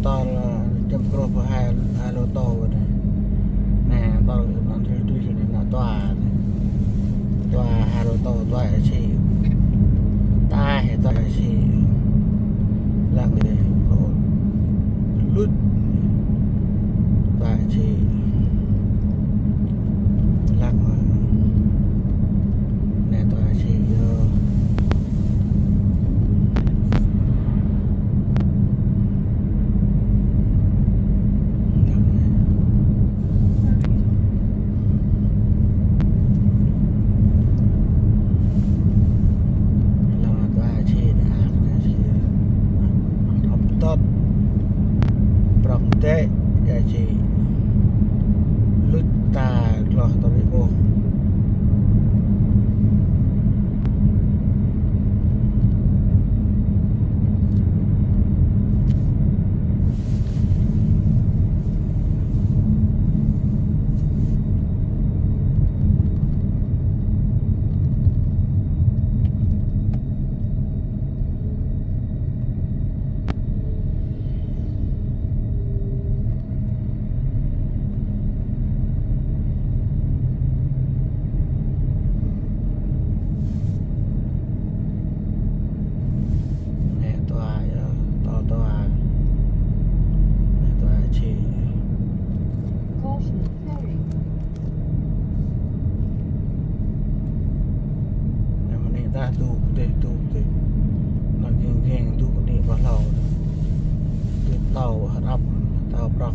tol jam berapa halo tol nè tol nó tuy là tòa halo tol tòa chỉ ta hệ tòa chỉ là người lút tòa chỉ lạc nè tòa chỉ tệ giá trị lút ta lo tao bị ô tu nó ghiêng tu cái này vào lầu tàu hấp tàu bọc